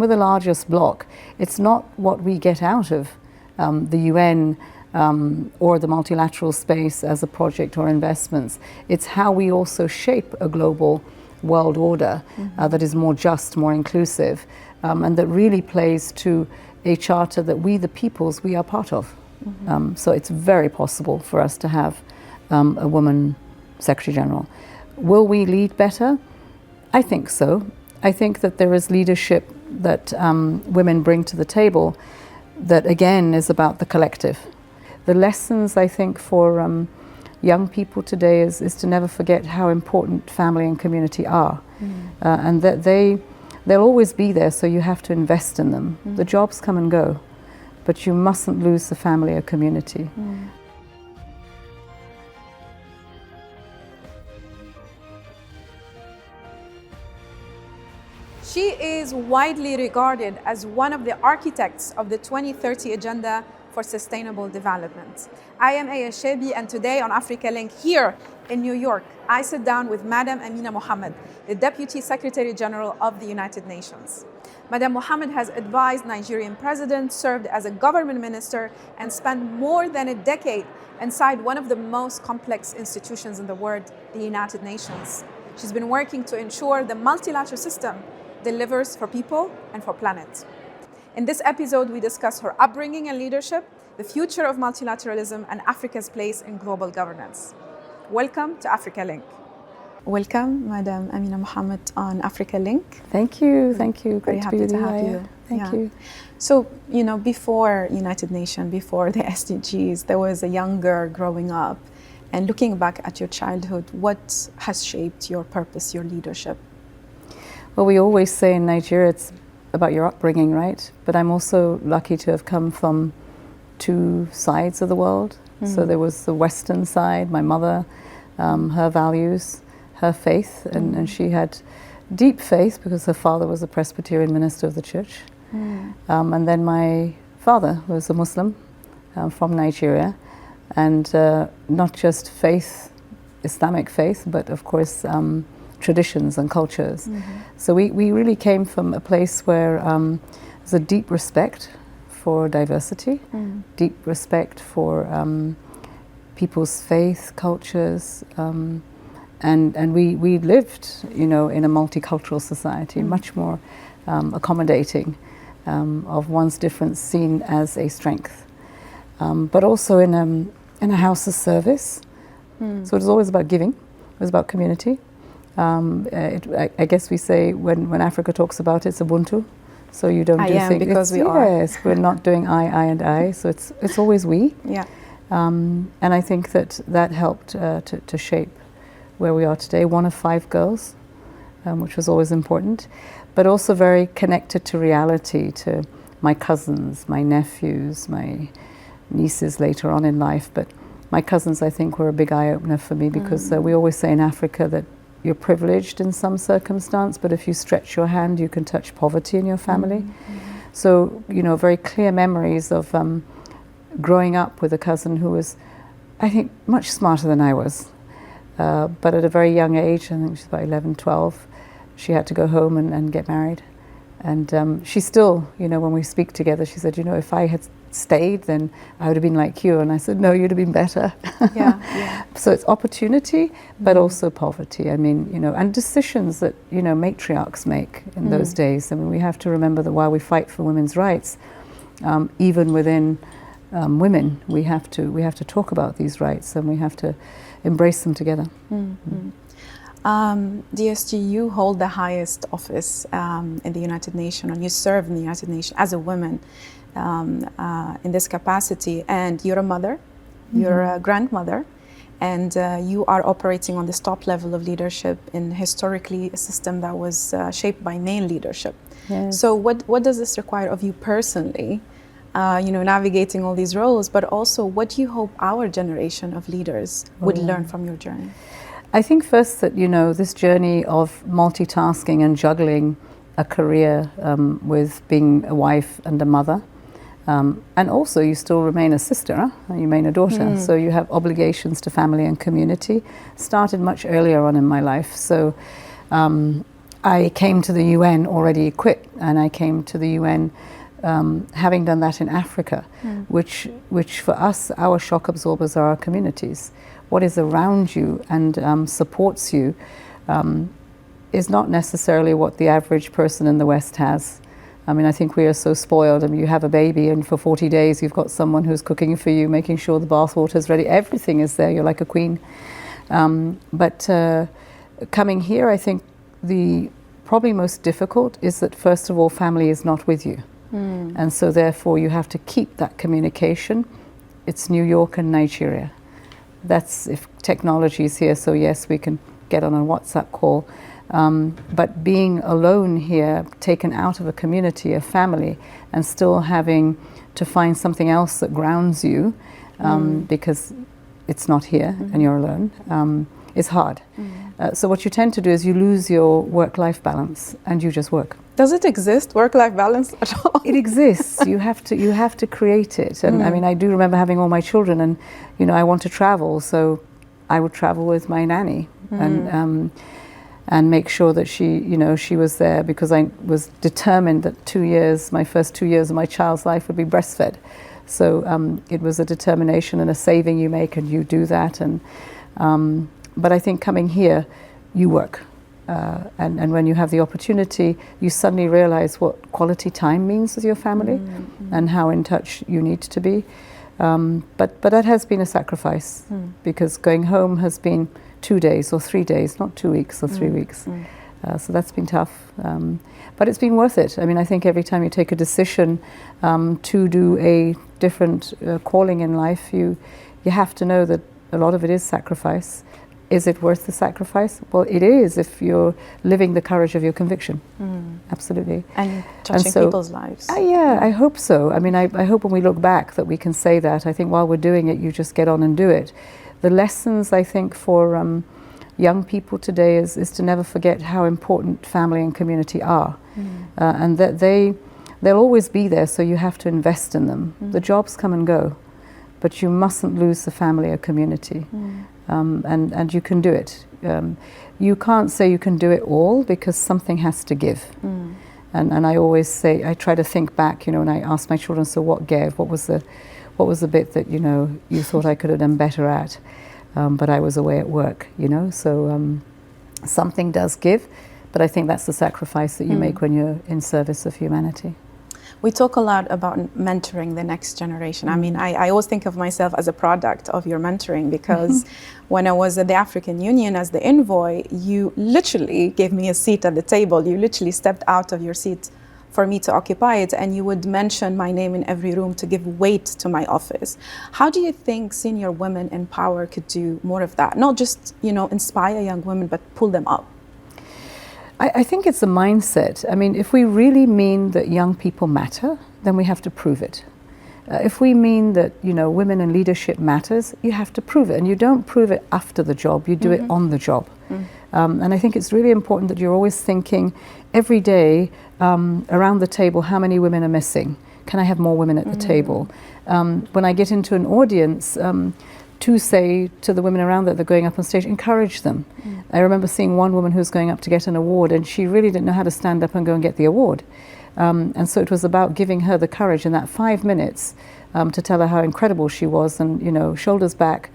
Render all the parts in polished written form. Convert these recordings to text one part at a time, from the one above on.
we're the largest bloc, it's not what we get out of the UN or the multilateral space as a project or investments. It's how we also shape a global world order that is more just, more inclusive, and that really plays to a charter that we, the peoples, we are part of. So it's very possible for us to have a woman Secretary General. Will we lead better? I think so. I think that there is leadership that women bring to the table that, again, is about the collective. The lessons, I think, for young people today is to never forget how important family and community are, and that they'll always be there, so you have to invest in them. The jobs come and go, but you mustn't lose the family or community. She is widely regarded as one of the architects of the 2030 Agenda for Sustainable Development. I am Aya Chebbi, and today on Africa Link here in New York, I sit down with Madam Amina Mohammed, the Deputy Secretary General of the United Nations. Madam Mohammed has advised Nigerian President, served as a government minister, and spent more than a decade inside one of the most complex institutions in the world, the United Nations. She's been working to ensure the multilateral system delivers for people and for planet. In this episode, we discuss her upbringing and leadership, the future of multilateralism, and Africa's place in global governance. Welcome to Africa Link. Welcome, Madam Amina Mohammed on Africa Link. Thank you, thank you. Very happy to have you. Thank you. So, before United Nations, before the SDGs, there was a young girl growing up. And looking back at your childhood, what has shaped your purpose, your leadership? Well, we always say in Nigeria it's about your upbringing, right? But I'm also lucky to have come from two sides of the world. So there was the Western side, my mother, her values, her faith, and she had deep faith because her father was a Presbyterian minister of the church. And then my father was a Muslim from Nigeria, and not just faith, Islamic faith, but of course traditions and cultures. So we really came from a place where there's a deep respect for diversity, deep respect for people's faith, cultures, and we lived, in a multicultural society, much more accommodating of one's difference seen as a strength, but also in a house of service. So it was always about giving. It was about community. I guess we say when Africa talks about it, it's Ubuntu. So you don't do things because we are. Yes, we're not doing I and I. So it's always we. Yeah. And I think that helped to shape where we are today. One of 5 girls, which was always important, but also very connected to reality, to my cousins, my nephews, my nieces later on in life. But my cousins, I think, were a big eye-opener for me because we always say in Africa that you're privileged in some circumstance, but if you stretch your hand, you can touch poverty in your family. So, very clear memories of growing up with a cousin who was, I think, much smarter than I was. But at a very young age, I think she's about 11, 12, she had to go home and get married. And she still, when we speak together, she said, if I had stayed, then I would have been like you. And I said, no, you'd have been better. So it's opportunity, but also poverty. I mean, and decisions that, matriarchs make in those days. I mean, we have to remember that while we fight for women's rights, even within women, we have to talk about these rights and we have to embrace them together. DSG, you hold the highest office in the United Nations, and you serve in the United Nations as a woman in this capacity. And you're a mother, you're a grandmother, and you are operating on this top level of leadership in historically a system that was shaped by male leadership. Yes. So what does this require of you personally, navigating all these roles, but also what do you hope our generation of leaders would learn from your journey? I think first that, this journey of multitasking and juggling a career with being a wife and a mother, and also you still remain a sister, you remain a daughter, so you have obligations to family and community, started much earlier on in my life. So I came to the UN already equipped, and I came to the UN having done that in Africa, which for us, our shock absorbers are our communities. What is around you and supports you is not necessarily what the average person in the West has. I mean, I think we are so spoiled. I mean, you have a baby and for 40 days you've got someone who's cooking for you, making sure the bathwater is ready. Everything is there. You're like a queen. But coming here, I think the probably most difficult is that, first of all, family is not with you. And so therefore you have to keep that communication. It's New York and Nigeria. That's if technology is here, so yes, we can get on a WhatsApp call. But being alone here, taken out of a community, a family, and still having to find something else that grounds you, because it's not here and you're alone, is hard. So what you tend to do is you lose your work-life balance and you just work. Does it exist, work-life balance at all? It exists. You have to create it. And I mean, I do remember having all my children, and you know, I want to travel, so I would travel with my nanny and make sure that she was there, because I was determined that my first 2 years of my child's life would be breastfed. So it was a determination and a saving you make, and you do that. And but I think coming here, you work. And when you have the opportunity, you suddenly realize what quality time means with your family and how in touch you need to be. But that has been a sacrifice, because going home has been 2 days or 3 days, not 2 weeks or 3 weeks. So that's been tough. But it's been worth it. I mean, I think every time you take a decision to do a different calling in life, you have to know that a lot of it is sacrifice. Is it worth the sacrifice? Well, it is if you're living the courage of your conviction. Absolutely. And touching people's lives. Yeah, I hope so. I mean, I hope when we look back that we can say that. I think while we're doing it, you just get on and do it. The lessons, I think, for young people today is to never forget how important family and community are. And that they'll always be there, so you have to invest in them. The jobs come and go, but you mustn't lose the family or community. And you can do it. You can't say you can do it all, because something has to give. And I always say, I try to think back, and I ask my children, so what gave? What was the bit that you thought I could have done better at, but I was away at work, So something does give, but I think that's the sacrifice that you make when you're in service of humanity. We talk a lot about mentoring the next generation. I mean, I always think of myself as a product of your mentoring, because when I was at the African Union as the envoy, you literally gave me a seat at the table. You literally stepped out of your seat for me to occupy it, and you would mention my name in every room to give weight to my office. How do you think senior women in power could do more of that? Not just, inspire young women, but pull them up. I think it's a mindset. I mean, if we really mean that young people matter, then we have to prove it. If we mean that, women in leadership matters, you have to prove it. And you don't prove it after the job, you do it on the job. And I think it's really important that you're always thinking every day around the table, how many women are missing? Can I have more women at the table? When I get into an audience, to say to the women around that they're going up on stage, encourage them. I remember seeing one woman who was going up to get an award, and she really didn't know how to stand up and go and get the award. And so it was about giving her the courage in that 5 minutes to tell her how incredible she was, and shoulders back,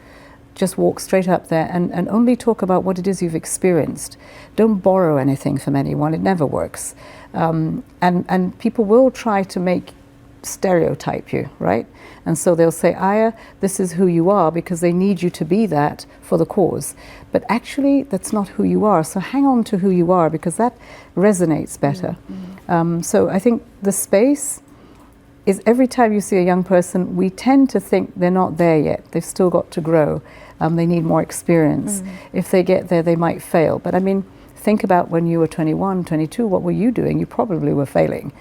just walk straight up there and only talk about what it is you've experienced. Don't borrow anything from anyone, it never works. And people will try to stereotype you, right? And so they'll say, Aya, this is who you are, because they need you to be that for the cause. But actually, that's not who you are. So hang on to who you are, because that resonates better. So I think the space is, every time you see a young person, we tend to think they're not there yet. They've still got to grow. They need more experience. If they get there, they might fail. But I mean, think about when you were 21, 22, what were you doing? You probably were failing.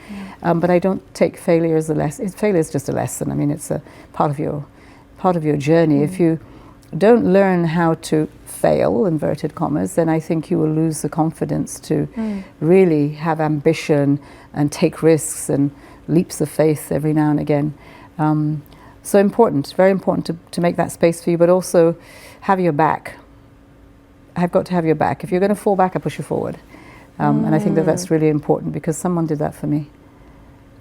But I don't take failure as a lesson. Failure is just a lesson. I mean, it's a part of your journey. If you don't learn how to fail, inverted commas, then I think you will lose the confidence to really have ambition and take risks and leaps of faith every now and again. So important, very important to make that space for you, but also have your back. I've got to have your back. If you're going to fall back, I push you forward. And I think that that's really important because someone did that for me.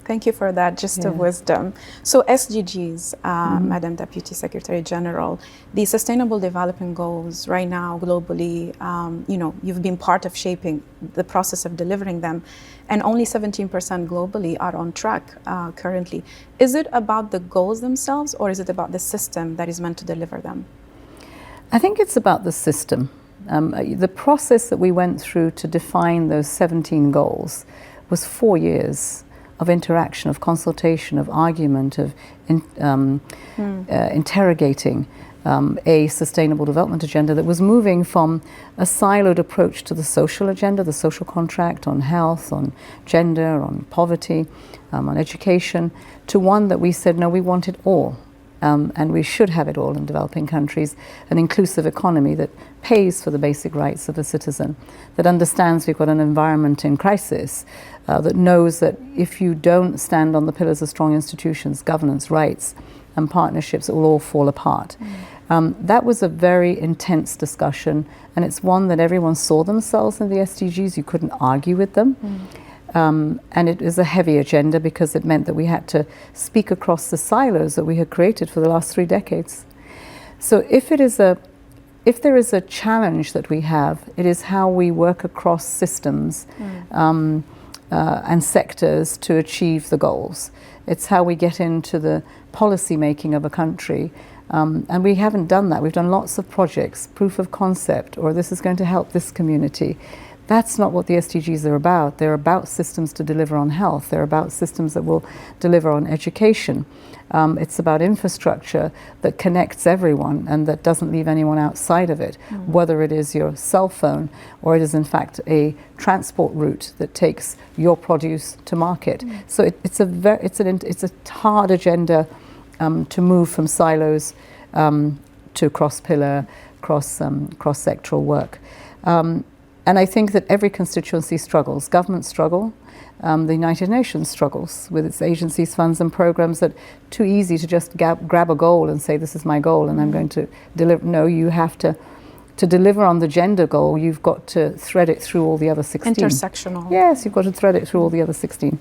Thank you for that gist of wisdom. So SDGs, Madam Deputy Secretary General, the Sustainable Development Goals right now globally, you've been part of shaping the process of delivering them, and only 17% globally are on track currently. Is it about the goals themselves, or is it about the system that is meant to deliver them? I think it's about the system. The process that we went through to define those 17 goals was 4 years of interaction, of consultation, of argument, of interrogating a sustainable development agenda that was moving from a siloed approach to the social agenda, the social contract on health, on gender, on poverty, on education, to one that we said, no, we want it all. And we should have it all in developing countries, an inclusive economy that pays for the basic rights of a citizen, that understands we've got an environment in crisis, that knows that if you don't stand on the pillars of strong institutions, governance, rights, and partnerships, it will all fall apart. That was a very intense discussion, and it's one that everyone saw themselves in the SDGs. You couldn't argue with them. And it is a heavy agenda because it meant that we had to speak across the silos that we had created for the last 3 decades. So if there is a challenge that we have, it is how we work across systems and sectors to achieve the goals. It's how we get into the policy making of a country. And we haven't done that. We've done lots of projects, proof of concept, or this is going to help this community. That's not what the SDGs are about. They're about systems to deliver on health. They're about systems that will deliver on education. It's about infrastructure that connects everyone and that doesn't leave anyone outside of it, whether it is your cell phone or it is in fact a transport route that takes your produce to market. So it's a hard agenda to move from silos to cross-pillar, cross-sectoral work. And I think that every constituency struggles. Governments struggle. The United Nations struggles with its agencies, funds and programs that too easy to just grab a goal and say, this is my goal and I'm going to deliver. No, you have to deliver on the gender goal, you've got to thread it through all the other 16. Intersectional. Yes, you've got to thread it through all the other 16.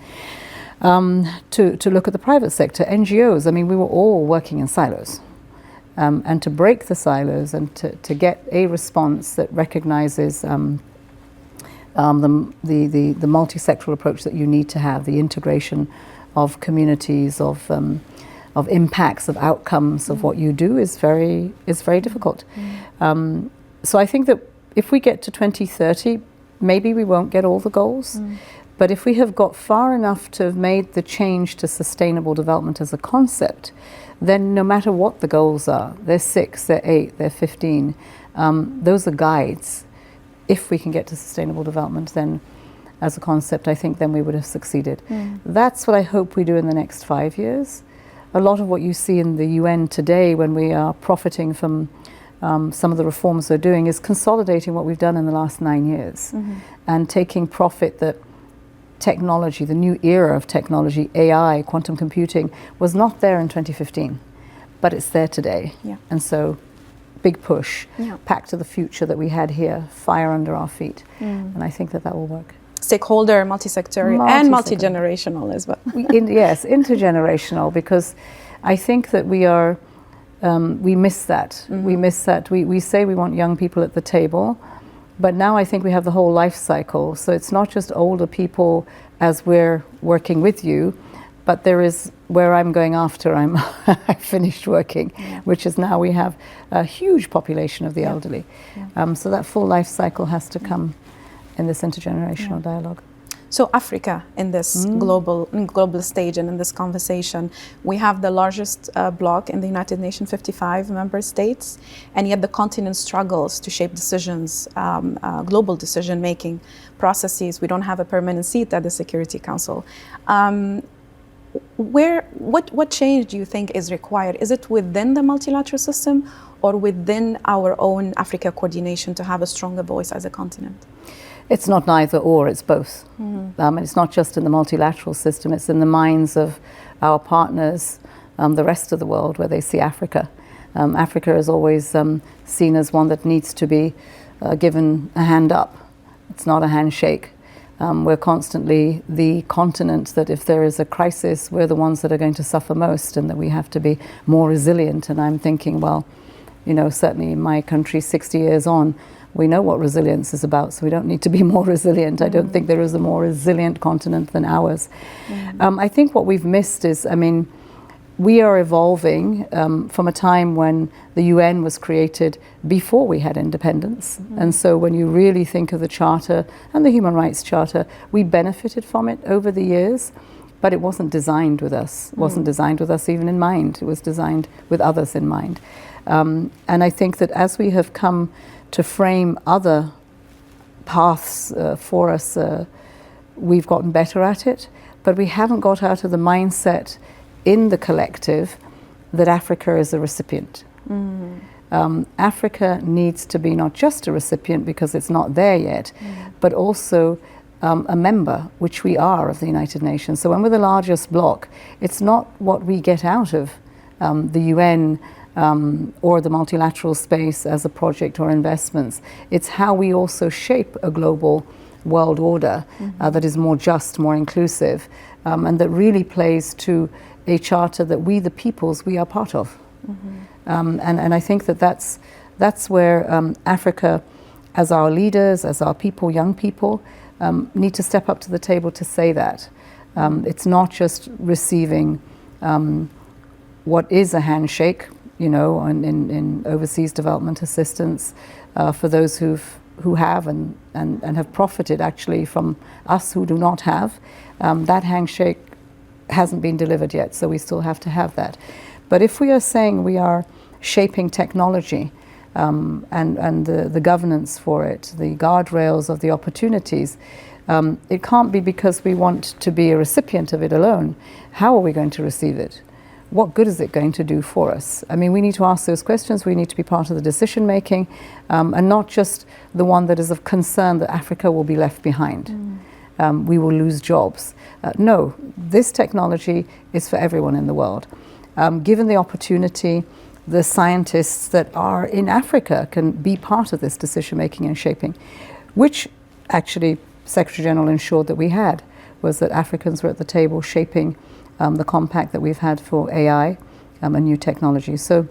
To look at the private sector, NGOs, I mean, we were all working in silos. And to break the silos and to get a response that recognizes the multi-sectoral approach that you need to have, the integration of communities, of impacts, of outcomes of what you do is very difficult. So I think that if we get to 2030, maybe we won't get all the goals. But if we have got far enough to have made the change to sustainable development as a concept, then no matter what the goals are, they're 6, they're 8, they're 15, those are guides. If we can get to sustainable development, then as a concept, I think then we would have succeeded. That's what I hope we do in the next 5 years. A lot of what you see in the UN today when we are profiting from some of the reforms we're doing is consolidating what we've done in the last 9 years and taking profit that technology, the new era of technology, AI, quantum computing, was not there in 2015, but it's there today. And so, big push, back to the future that we had here, fire under our feet. And I think that will work. Stakeholder, multi-sectorial, and multi-generational as well. Yes, intergenerational, because I think that we miss that. We miss that. We say we want young people at the table, but now I think we have the whole life cycle. So it's not just older people as we're working with you, but there is where I'm going after I finished working, which is now we have a huge population of the elderly. So that full life cycle has to come in this intergenerational dialogue. So Africa in this global stage and in this conversation, we have the largest bloc in the United Nations, 55 member states, and yet the continent struggles to shape decisions, global decision-making processes. We don't have a permanent seat at the Security Council. What change do you think is required? Is it within the multilateral system or within our own Africa coordination to have a stronger voice as a continent? It's not neither or, it's both. And it's not just in the multilateral system, it's in the minds of our partners, the rest of the world, where they see Africa. Africa is always seen as one that needs to be given a hand up. It's not a handshake. We're constantly the continent that if there is a crisis, we're the ones that are going to suffer most, and that we have to be more resilient. And I'm thinking, well, you know, certainly in my country, 60 years on, we know what resilience is about, so we don't need to be more resilient. I don't think there is a more resilient continent than ours. I think what we've missed is, I mean, we are evolving from a time when the UN was created before we had independence. And so when you really think of the Charter and the Human Rights Charter, we benefited from it over the years, but it wasn't designed with us. It wasn't designed with us even in mind. It was designed with others in mind. And I think that as we have come to frame other paths for us, we've gotten better at it, but we haven't got out of the mindset in the collective that Africa is a recipient. Africa needs to be not just a recipient because it's not there yet, but also a member, which we are, of the United Nations. So when we're the largest bloc, it's not what we get out of the UN or the multilateral space as a project or investments. It's how we also shape a global world order that is more just, more inclusive, and that really plays to a charter that we, the peoples, we are part of. And I think that that's where Africa, as our leaders, as our people, young people, need to step up to the table to say that. It's not just receiving what is a handshake, you know, in overseas development assistance for those who have and have profited actually from us who do not have. That handshake hasn't been delivered yet, so we still have to have that. But if we are saying we are shaping technology and the governance for it, the guardrails of the opportunities, it can't be because we want to be a recipient of it alone. How are we going to receive it? What good is it going to do for us? I mean, we need to ask those questions. We need to be part of the decision making, and not just the one that is of concern that Africa will be left behind. We will lose jobs. No, this technology is for everyone in the world. Given the opportunity, the scientists that are in Africa can be part of this decision making and shaping, which actually Secretary General ensured that we had, was that Africans were at the table shaping the compact that we've had for AI and new technology. So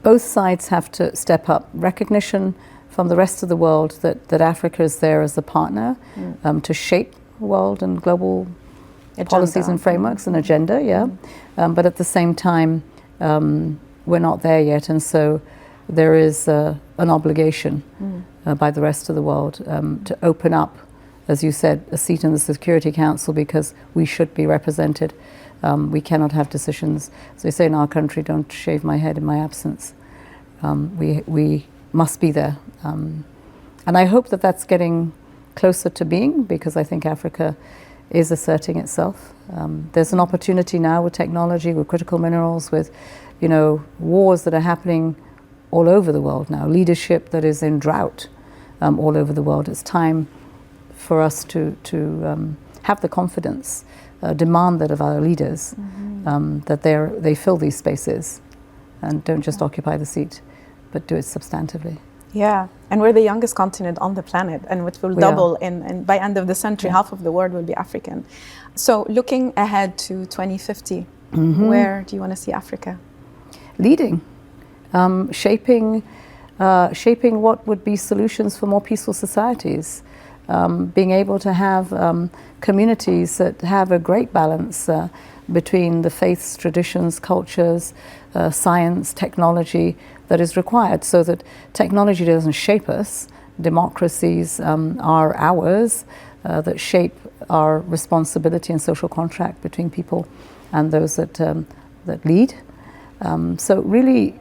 both sides have to step up. Recognition from the rest of the world that Africa is there as a partner to shape world and global policies and frameworks and agenda, but at the same time, we're not there yet, and so there is an obligation by the rest of the world to open up, as you said, a seat in the Security Council, because we should be represented. We cannot have decisions, as they say in our country, don't shave my head in my absence. We must be there. And I hope that that's getting closer to being, because I think Africa is asserting itself. There's an opportunity now with technology, with critical minerals, with, you know, wars that are happening all over the world now, leadership that is in drought all over the world. It's time for us to have the confidence, demand that of our leaders, that they fill these spaces and don't just occupy the seat, but do it substantively. Yeah, and we're the youngest continent on the planet, and which will double and by end of the century, half of the world will be African. So looking ahead to 2050, where do you want to see Africa? Leading, shaping what would be solutions for more peaceful societies, being able to have communities that have a great balance between the faiths, traditions, cultures, science, technology that is required, so that technology doesn't shape us. Democracies are ours, that shape our responsibility and social contract between people and those that lead. So really,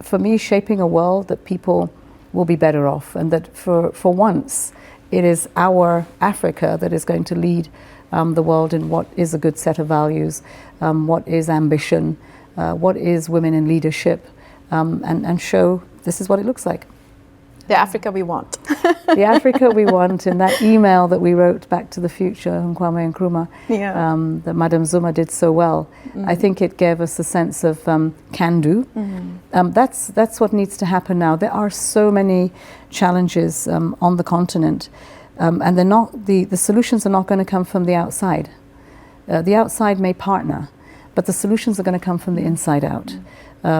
for me, shaping a world that people will be better off, and that for once, it is our Africa that is going to lead the world in what is a good set of values, what is ambition, what is women in leadership, and show this is what it looks like. The Africa we want. The Africa we want. In that email that we wrote back to the future, Nkwame Nkrumah, that Madame Zuma did so well, I think it gave us a sense of can-do. That's what needs to happen now. There are so many challenges on the continent. And they're not, the solutions are not going to come from the outside. The outside may partner, but the solutions are going to come from the inside out.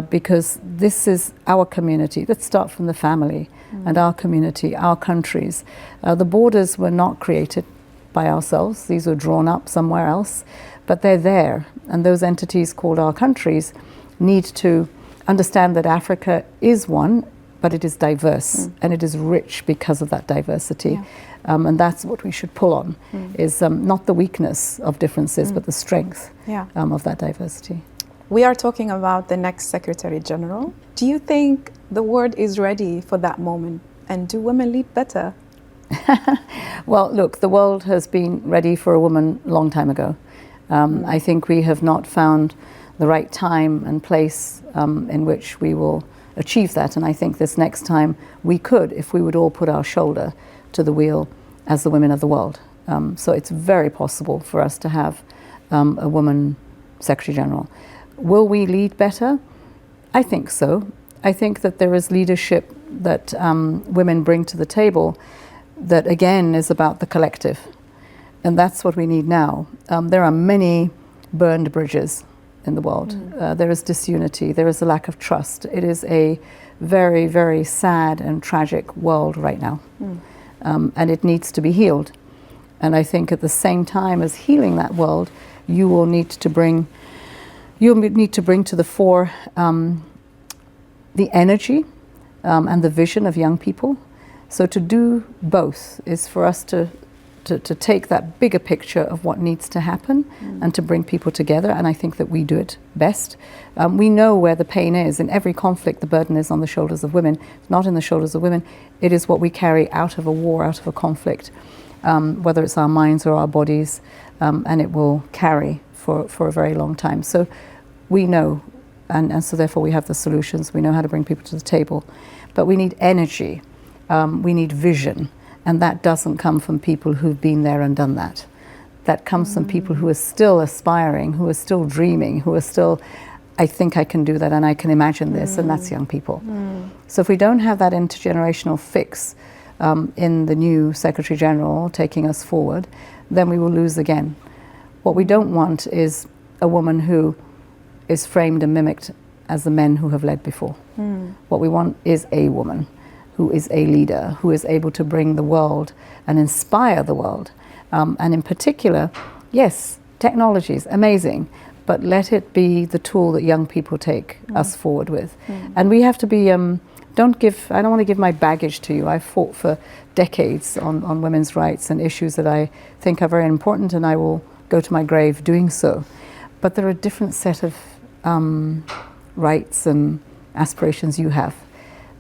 Because this is our community. Let's start from the family and our community, our countries. The borders were not created by ourselves. These were drawn up somewhere else, but they're there. And those entities called our countries need to understand that Africa is one, but it is diverse and it is rich because of that diversity. And that's what we should pull on, is not the weakness of differences, but the strength of that diversity. We are talking about the next Secretary General. Do you think the world is ready for that moment? And do women lead better? Well, look, the world has been ready for a woman a long time ago. I think we have not found the right time and place in which we will achieve that. And I think this next time we could, if we would all put our shoulder to the wheel as the women of the world. So it's very possible for us to have a woman Secretary General. Will we lead better? I think so. I think that there is leadership that women bring to the table that, again, is about the collective. And that's what we need now. There are many burned bridges in the world. There is disunity. There is a lack of trust. It is a very, very sad and tragic world right now. And it needs to be healed. And I think at the same time as healing that world, you will need to bring to the fore the energy and the vision of young people. So to do both is for us to take that bigger picture of what needs to happen and to bring people together. And I think that we do it best. We know where the pain is. In every conflict, the burden is on the shoulders of women. It's not in the shoulders of women. It is what we carry out of a war, out of a conflict, whether it's our minds or our bodies, and it will carry for a very long time. So we know, and so therefore we have the solutions. We know how to bring people to the table. But we need energy. We need vision. And that doesn't come from people who've been there and done that. That comes from people who are still aspiring, who are still dreaming, who are still, I think I can do that and I can imagine this, and that's young people. So if we don't have that intergenerational fix in the new Secretary General taking us forward, then we will lose again. What we don't want is a woman who is framed and mimicked as the men who have led before. What we want is a woman who is a leader, who is able to bring the world and inspire the world. And in particular, yes, technology is amazing, but let it be the tool that young people take us forward with. And we have to be, I don't want to give my baggage to you. I've fought for decades on women's rights and issues that I think are very important, and I will go to my grave doing so. But there are a different set of rights and aspirations you have.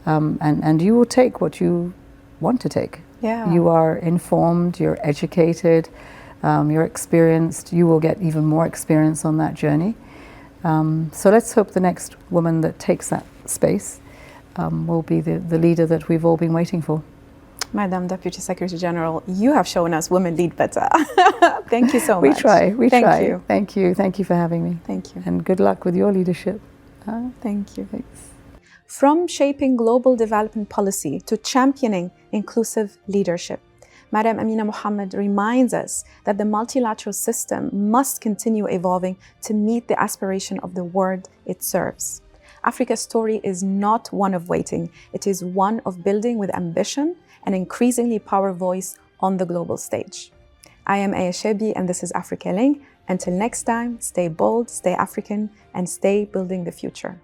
And you will take what you want to take. You are informed, you're educated, you're experienced. You will get even more experience on that journey. So let's hope the next woman that takes that space will be the leader that we've all been waiting for. Madam Deputy Secretary General, you have shown us women lead better. Thank you so much. We try. Thank you. Thank you. Thank you for having me. Thank you. And good luck with your leadership. Thank you. Thanks. From shaping global development policy to championing inclusive leadership, Madam Amina Mohammed reminds us that the multilateral system must continue evolving to meet the aspiration of the world it serves. Africa's story is not one of waiting. It is one of building with ambition and increasingly power voice on the global stage. I am Aya Chebbi, and this is Africa Link. Until next time, stay bold, stay African, and stay building the future.